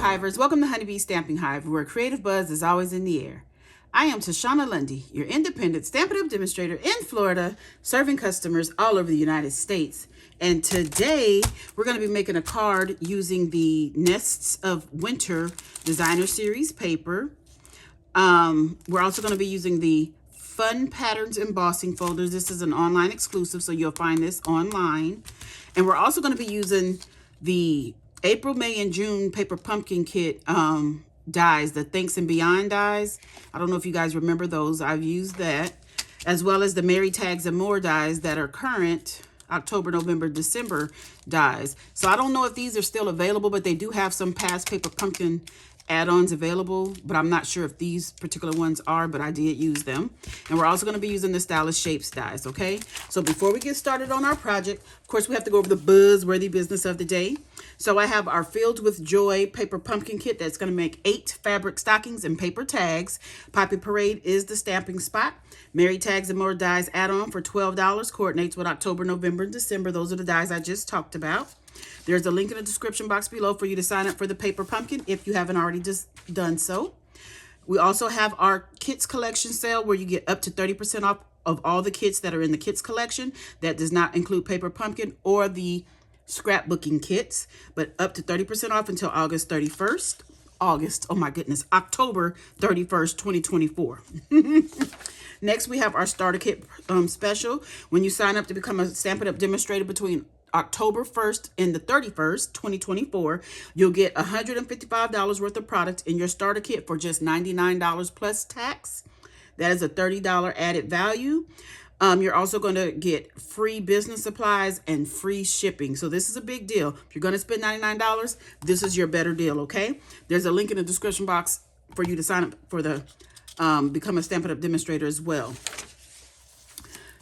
Hivers, welcome to Honeybee Stamping Hive, where creative buzz is always in the air. I am Tashana Lundy, your independent Stampin' Up demonstrator in Florida, serving customers all over the United States. And today, we're going to be making a card using the Nests of Winter Designer Series paper. We're also going to be using the Fun Patterns embossing folders. This is an online exclusive, so you'll find this online. And we're also going to be using the April, May, and June paper pumpkin kit dies, the Thanks and Beyond dies. I don't know if you guys remember those. I've used that, as well as the Merry Tags and More dies that are current October, November, December dies. So I don't know if these are still available, but they do have some past paper pumpkin add-ons available, but I'm not sure if these particular ones are, but I did use them. And we're also going to be using the Stylish Shapes dies, okay? So before we get started on our project, of course, we have to go over the buzzworthy business of the day. So I have our Filled with Joy paper pumpkin kit that's going to make 8 fabric stockings and paper tags. Poppy Parade is the stamping spot. Merry Tags and More dies add-on for $12. Coordinates with October, November, and December. Those are the dies I just talked about. There's a link in the description box below for you to sign up for the paper pumpkin if you haven't already just done so. We also have our kits collection sale where you get up to 30% off of all the kits that are in the kits collection. That does not include paper pumpkin or the scrapbooking kits, but up to 30% off until August 31st. October 31st, 2024. Next, we have our starter kit special. When you sign up to become a Stampin' Up demonstrator between October 1st and the 31st, 2024, you'll get $155 worth of product in your starter kit for just $99 plus tax. That is a $30 added value. You're also going to get free business supplies and free shipping. So this is a big deal. If you're going to spend $99, this is your better deal, okay? There's a link in the description box for you to sign up for the Become a Stampin' Up demonstrator as well.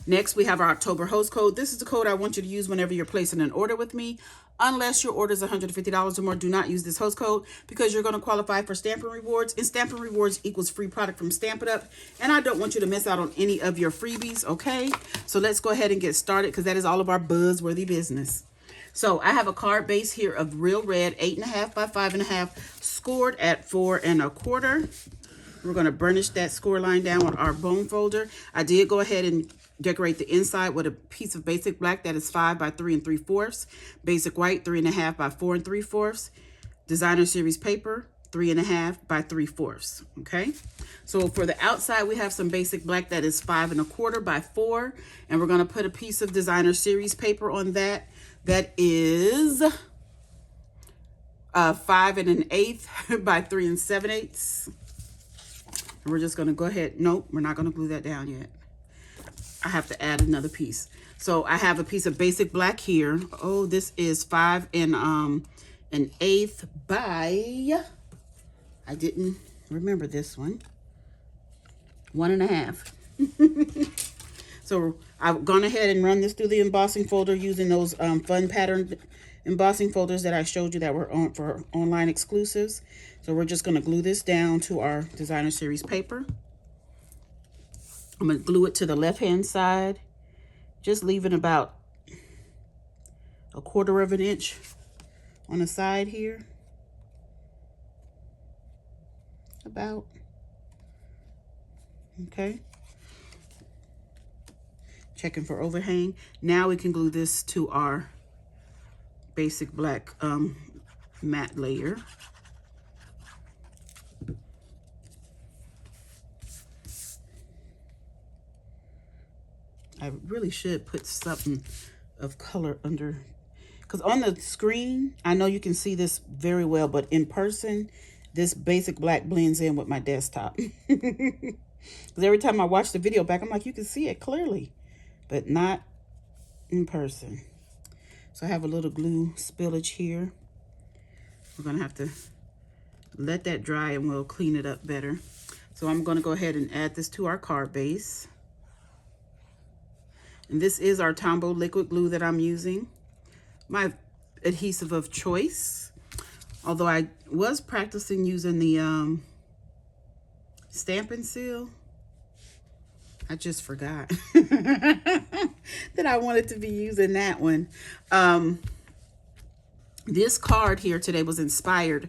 Next, we have our October host code. This is the code I want you to use whenever you're placing an order with me. Unless your order is $150 or more, do not use this host code because you're going to qualify for Stampin' Rewards. And Stampin' Rewards equals free product from Stampin' Up. And I don't want you to miss out on any of your freebies, okay? So let's go ahead and get started because that is all of our buzzworthy business. So I have a card base here of Real Red, 8.5 by 5.5, scored at 4 1/4. We're going to burnish that score line down with our bone folder. I did go ahead and decorate the inside with a piece of basic black that is 5 by 3 3/4, basic white 3.5 by 4 3/4, designer series paper 3.5 by 3/4. Okay, so for the outside we have some basic black that is 5 1/4 by 4, and we're going to put a piece of designer series paper on that. That is 5 1/8 by 3 7/8. And we're just going to go ahead. Nope, we're not going to glue that down yet. I have to add another piece. So I have a piece of basic black here. Oh, this is 5 1/8 by, I didn't remember this one, 1.5. So I've gone ahead and run this through the embossing folder using those fun pattern embossing folders that I showed you that were on for online exclusives. So we're just going to glue this down to our designer series paper. I'm going to glue it to the left-hand side, just leaving about 1/4 inch on the side here. About. Okay. Checking for overhang. Now we can glue this to our basic black matte layer. I really should put something of color under, because on the screen, I know you can see this very well, but in person, this basic black blends in with my desktop. Because every time I watch the video back, I'm like, you can see it clearly, but not in person. So I have a little glue spillage here. We're going to have to let that dry and we'll clean it up better. So I'm going to go ahead and add this to our card base. And this is our Tombow liquid glue that I'm using. My adhesive of choice. Although I was practicing using the Stampin' Seal. I just forgot that I wanted to be using that one. This card here today was inspired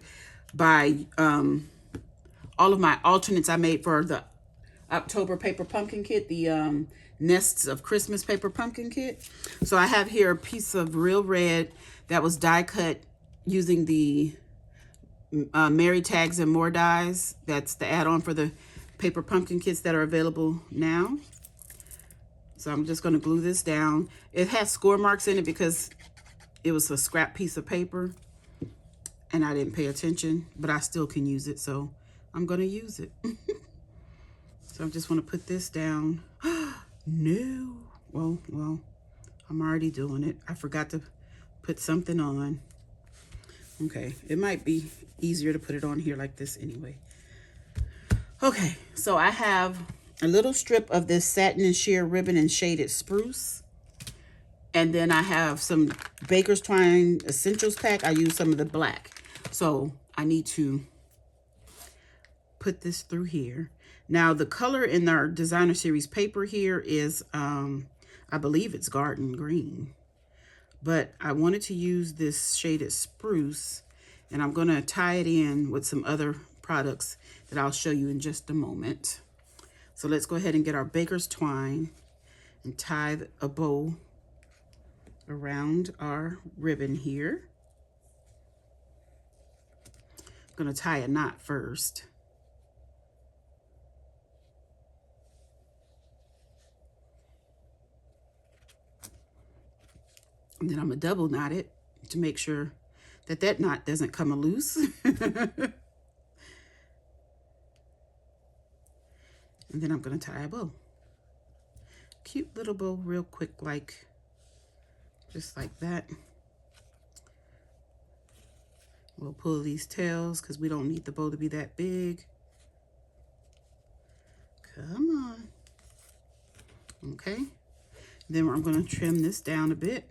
by all of my alternates I made for the October paper pumpkin kit, the Nests of Christmas paper pumpkin kit. So I have here a piece of real red that was die cut using the Mary Tags and More dies. That's the add-on for the paper pumpkin kits that are available now. So I'm just going to glue this down. It has score marks in it because it was a scrap piece of paper and I didn't pay attention, but I still can use it, so I'm going to use it. So I just want to put this down. No. Well, I'm already doing it. I forgot to put something on. Okay, it might be easier to put it on here like this anyway. Okay, so I have a little strip of this satin and sheer ribbon and shaded spruce. And then I have some Baker's Twine Essentials pack. I use some of the black. So I need to put this through here. Now the color in our designer series paper here is, I believe it's garden green. But I wanted to use this shaded spruce, and I'm gonna tie it in with some other products that I'll show you in just a moment. So let's go ahead and get our Baker's Twine and tie a bow around our ribbon here. I'm gonna tie a knot first. And then I'm gonna double knot it to make sure that that knot doesn't come loose. And then I'm gonna tie a bow. Cute little bow real quick, like, just like that. We'll pull these tails because we don't need the bow to be that big. Come on. Okay. Then I'm gonna trim this down a bit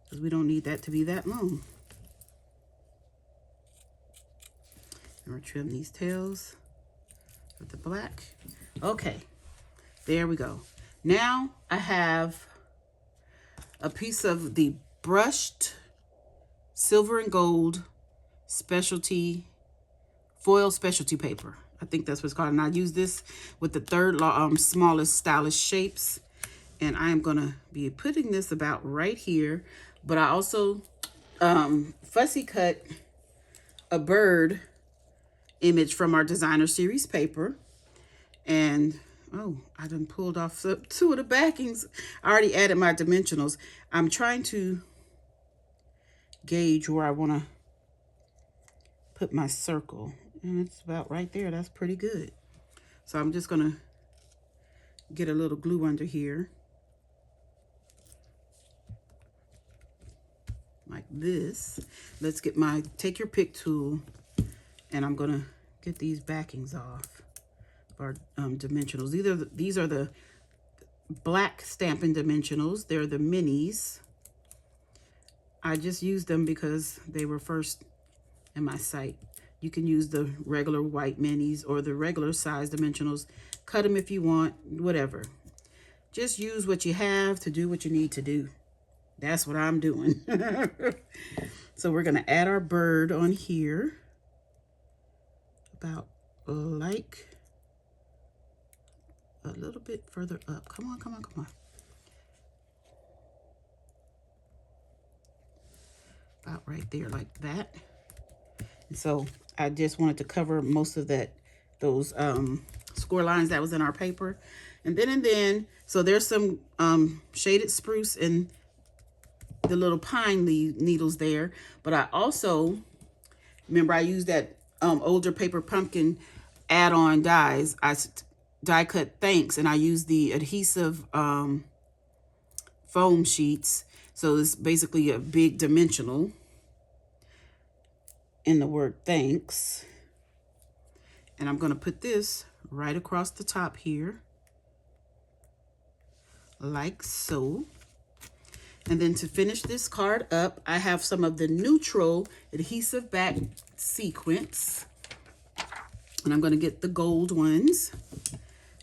because we don't need that to be that long. And we'll trim these tails with the black. Okay, there we go. Now I have a piece of the brushed silver and gold specialty foil specialty paper. I think that's what it's called. And I use this with the third smallest stylish shapes. And I am gonna be putting this about right here. But I also fussy cut a bird image from our designer series paper. And oh, I done pulled off two of the backings. I already added my dimensionals. I'm trying to gauge where I want to put my circle. And it's about right there. That's pretty good. So I'm just going to get a little glue under here. Like this. Let's get my take your pick tool. And I'm going to get these backings off. Our dimensionals. These are the black Stampin' dimensionals. They're the minis. I just used them because they were first in my site. You can use the regular white minis or the regular size dimensionals. Cut them if you want, whatever. Just use what you have to do what you need to do. That's what I'm doing. So we're gonna add our bird on here. About like a little bit further up. Come on, come on, come on. About right there, like that. And so I just wanted to cover most of those score lines that was in our paper. And then, so there's some shaded spruce and the little pine needles there. But I also, remember I used that older paper pumpkin add-on dies. I die cut thanks, and I use the adhesive foam sheets. So it's basically a big dimensional in the word thanks. And I'm going to put this right across the top here, like so. And then to finish this card up, I have some of the neutral adhesive back sequins. And I'm going to get the gold ones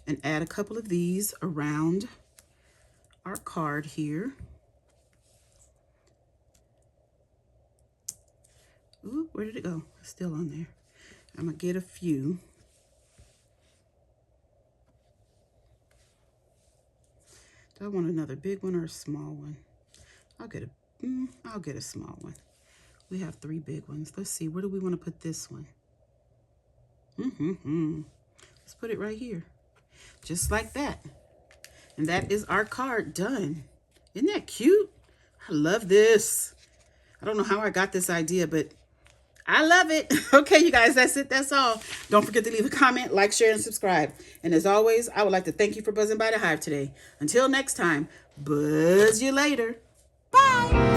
and add a couple of these around our card here. Ooh, where did it go? It's still on there. I'm going to get a few. Do I want another big one or a small one? I'll get a small one. We have 3 big ones. Let's see, where do we want to put this one? Let's put it right here. Just like that. And that is our card done. Isn't that cute? I love this. I don't know how I got this idea, but I love it. Okay, you guys, that's it. That's all. Don't forget to leave a comment, like, share, and subscribe. And as always, I would like to thank you for buzzing by the hive today. Until next time, buzz you later. Bye.